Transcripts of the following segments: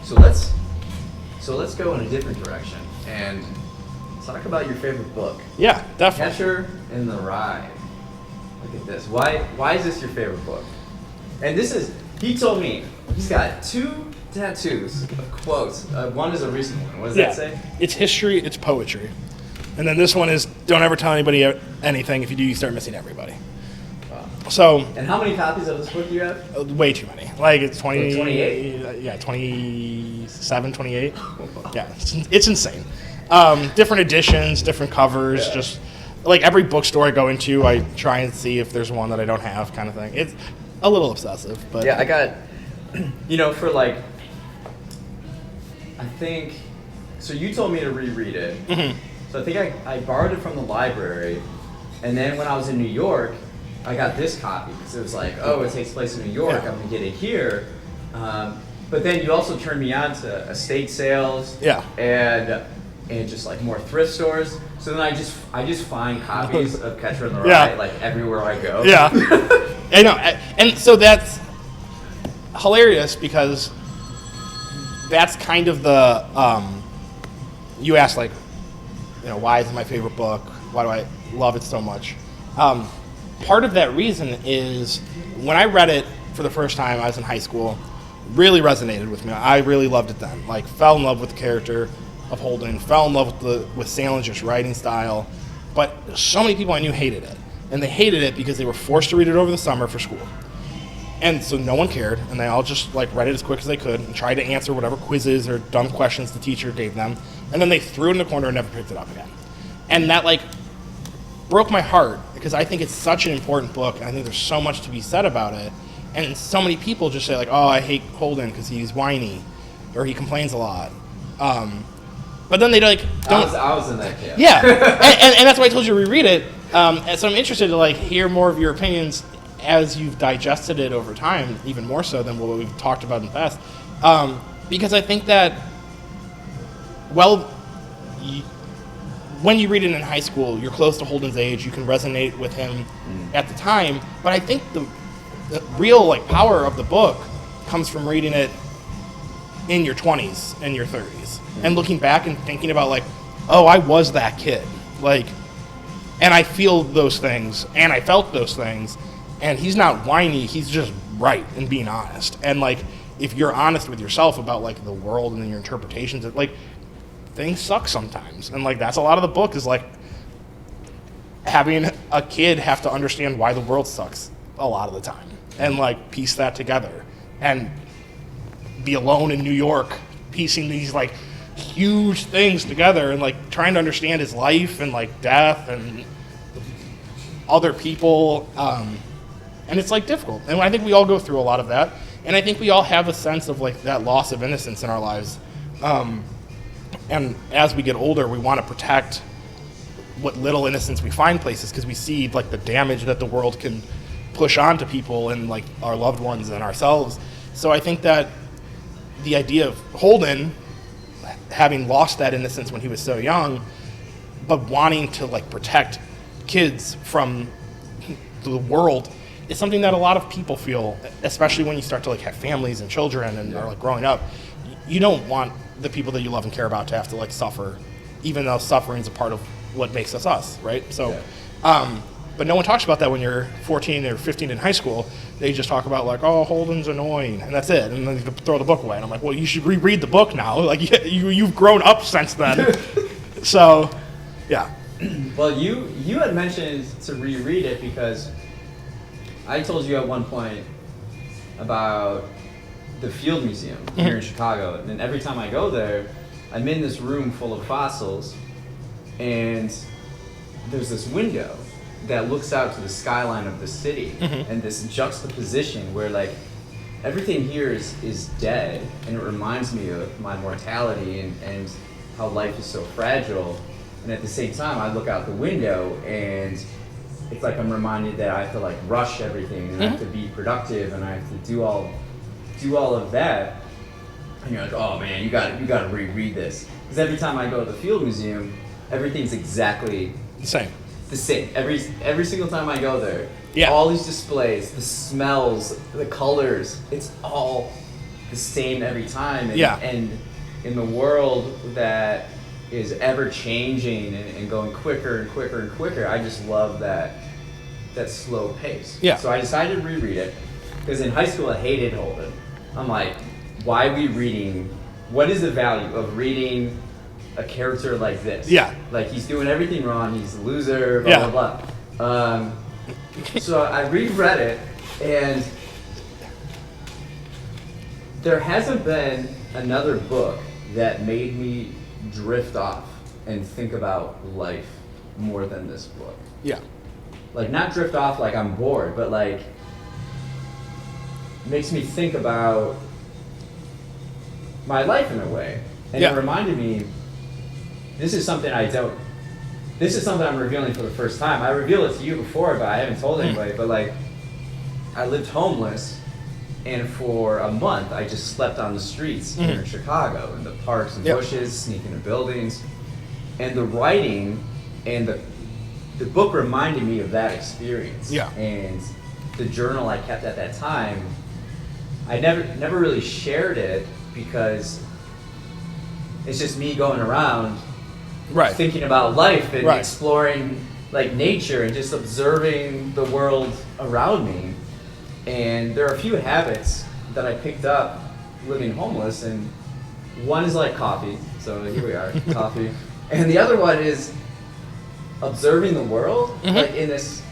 So let's go in a different direction and talk about your favorite book. Yeah, definitely. Catcher in the Rye. Look at this. Why is this your favorite book? And he told me he's got 2 tattoos of quotes. One is a recent one. What does that say? It's history, it's poetry. And then this one is, don't ever tell anybody anything. If you do, you start missing everybody. Wow. So. And how many copies of this book do you have? Way too many. Like it's 20. 28? Yeah, 27, 28. Yeah, it's insane. Different editions, different covers, just like every bookstore I go into, I try and see if there's one that I don't have, kind of thing. It's a little obsessive, but yeah, I got, for like, I think, so you told me to reread it. Mm-hmm. So I think I borrowed it from the library, and then when I was in New York, I got this copy because it was like, oh, it takes place in New York, I'm gonna get it here. But then you also turned me on to estate sales, and just like more thrift stores. So then I just find copies of Catcher in the Rye like everywhere I go. Yeah, I know, and so that's hilarious because that's kind of the you asked like, why is it my favorite book? Why do I love it so much? Part of that reason is when I read it for the first time, I was in high school, really resonated with me. I really loved it then. Like, fell in love with the character of Holden, fell in love with Salinger's writing style, but so many people I knew hated it. And they hated it because they were forced to read it over the summer for school. And so no one cared, and they all just like read it as quick as they could and tried to answer whatever quizzes or dumb questions the teacher gave them, and then they threw it in the corner and never picked it up again. And that like broke my heart because I think it's such an important book, and I think there's so much to be said about it. And so many people just say like, oh, I hate Holden because he's whiny or he complains a lot. But then they like don't. I was in that camp. Yeah, and that's why I told you to reread it. And so I'm interested to like hear more of your opinions as you've digested it over time, even more so than what we've talked about in the past. Because I think that, when you read it in high school, you're close to Holden's age, you can resonate with him at the time, but I think the real like power of the book comes from reading it in your 20s and your 30s and looking back and thinking about like, oh, I was that kid, like, and I feel those things and I felt those things, and he's not whiny, he's just right and being honest. And like, if you're honest with yourself about like the world and your interpretations, like, things suck sometimes, and like that's a lot of the book is like having a kid have to understand why the world sucks a lot of the time and like piece that together and be alone in New York piecing these like huge things together and like trying to understand his life and like death and other people, and it's like difficult, and I think we all go through a lot of that, and I think we all have a sense of like that loss of innocence in our lives. And as we get older, we want to protect what little innocence we find places because we see like the damage that the world can push onto people and like our loved ones and ourselves. So I think that the idea of Holden having lost that innocence when he was so young, but wanting to like protect kids from the world is something that a lot of people feel, especially when you start to like have families and children and are like growing up. You don't want the people that you love and care about to have to like suffer, even though suffering is a part of what makes us, right? So, but no one talks about that when you're 14 or 15 in high school. They just talk about like, oh, Holden's annoying, and that's it, and then you throw the book away. And I'm like, well, you should reread the book now. Like you've grown up since then. So, yeah. Well, you had mentioned to reread it because I told you at one point about the Field Museum here in Chicago, and every time I go there, I'm in this room full of fossils, and there's this window that looks out to the skyline of the city, and this juxtaposition where like everything here is dead, and it reminds me of my mortality and how life is so fragile, and at the same time I look out the window and it's like I'm reminded that I have to like rush everything and I have to be productive and I have to do all of that, and you're like, oh man, you got to reread this, because every time I go to the Field Museum, everything's exactly the same. Every single time I go there, Yeah. all these displays, the smells, the colors, it's all the same every time. And, Yeah. and in the world that is ever changing and going quicker and quicker and quicker, I just love that slow pace. Yeah. So I decided to reread it because in high school I hated Holden. I'm like, why are we reading? What is the value of reading a character like this? Yeah. Like he's doing everything wrong. He's a loser. Blah Yeah. blah blah. So I reread it, and there hasn't been another book that made me drift off and think about life more than this book. Yeah. Like not drift off like I'm bored, but like makes me think about my life in a way. And Yeah. it reminded me, this is something I'm revealing for the first time. I revealed it to you before, but I haven't told anybody. But like, I lived homeless, and for a month I just slept on the streets here in Chicago, in the parks and bushes, sneaking into buildings. And the writing and the book reminded me of that experience. Yeah. And the journal I kept at that time, I never really shared it because it's just me going around Right. thinking about life and Right. exploring like nature and just observing the world around me. And there are a few habits that I picked up living homeless, and one is like coffee. So here we are, coffee. And the other one is observing the world, like in this,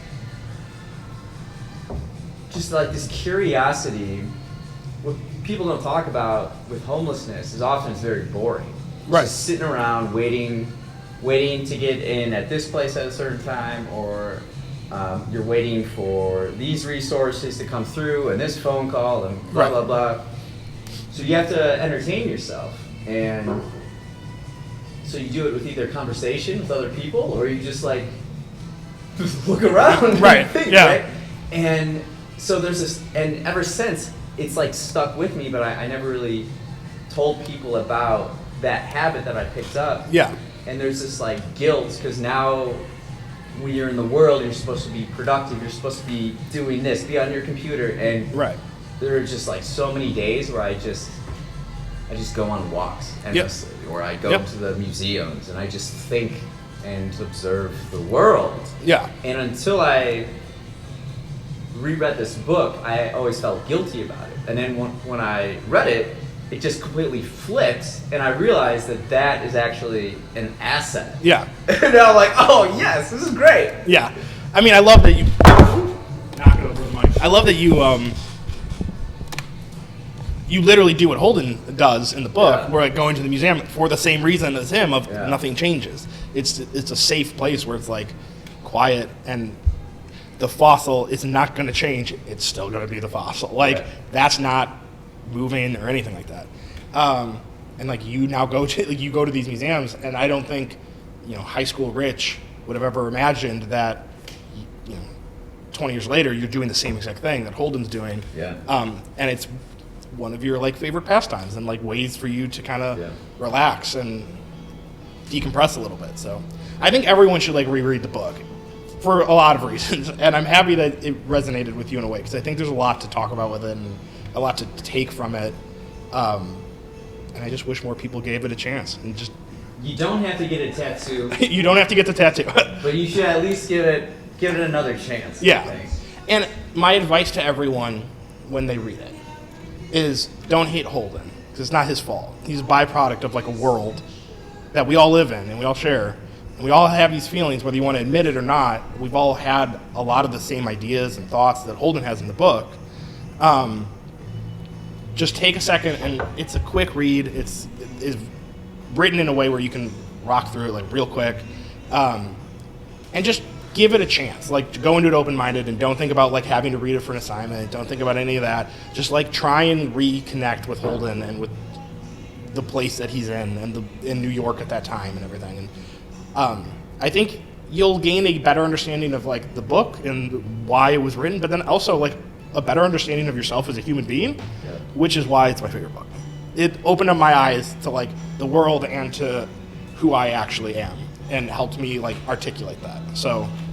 just like this curiosity. What people don't talk about with homelessness is often it's very boring. Right. Just sitting around waiting to get in at this place at a certain time, or you're waiting for these resources to come through and this phone call and blah, Right. blah, blah. So you have to entertain yourself. And so you do it with either conversation with other people, or you just like look around Right, and think, yeah. right? And so there's this, and ever since it's like stuck with me, but I never really told people about that habit that I picked up. Yeah. And there's this like guilt, because now when you're in the world, you're supposed to be productive, you're supposed to be doing this, be on your computer, and Right. there are just like so many days where I just go on walks endlessly, or I go to the museums and I just think and observe the world. Yeah. And until I reread this book, I always felt guilty about it. And then when I read it, it just completely flipped, and I realized that is actually an asset. Yeah. And now I'm like, oh yes, this is great. Yeah. I mean, I love that you knock it over the mic. I love that you literally do what Holden does in the book, Yeah. where like going to the museum for the same reason as him of Yeah. nothing changes. It's a safe place where it's like quiet, and the fossil is not going to change. It's still going to be the fossil. Like that's not moving or anything like that. And like you now go to these museums, and I don't think high school Rich would have ever imagined that 20 years later you're doing the same exact thing that Holden's doing. Yeah. And it's one of your like favorite pastimes and like ways for you to kind of relax and decompress a little bit. So I think everyone should like reread the book for a lot of reasons, and I'm happy that it resonated with you in a way, because I think there's a lot to talk about with it and a lot to take from it. And I just wish more people gave it a chance. And just You don't have to get a tattoo, you don't have to get the tattoo. but you should at least give it another chance. Yeah. I think. And my advice to everyone when they read it is don't hate Holden, because it's not his fault. He's a byproduct of like a world that we all live in and we all share. And we all have these feelings, whether you want to admit it or not. We've all had a lot of the same ideas and thoughts that Holden has in the book. Just take a second, and it's a quick read. It's written in a way where you can rock through it like real quick, and just give it a chance. Like go into it open-minded, and don't think about like having to read it for an assignment. Don't think about any of that. Just like try and reconnect with Holden and with the place that he's in, and in New York at that time and everything. And I think you'll gain a better understanding of like the book and why it was written, but then also like a better understanding of yourself as a human being, which is why it's my favorite book. It opened up my eyes to like the world and to who I actually am, and helped me like articulate that. So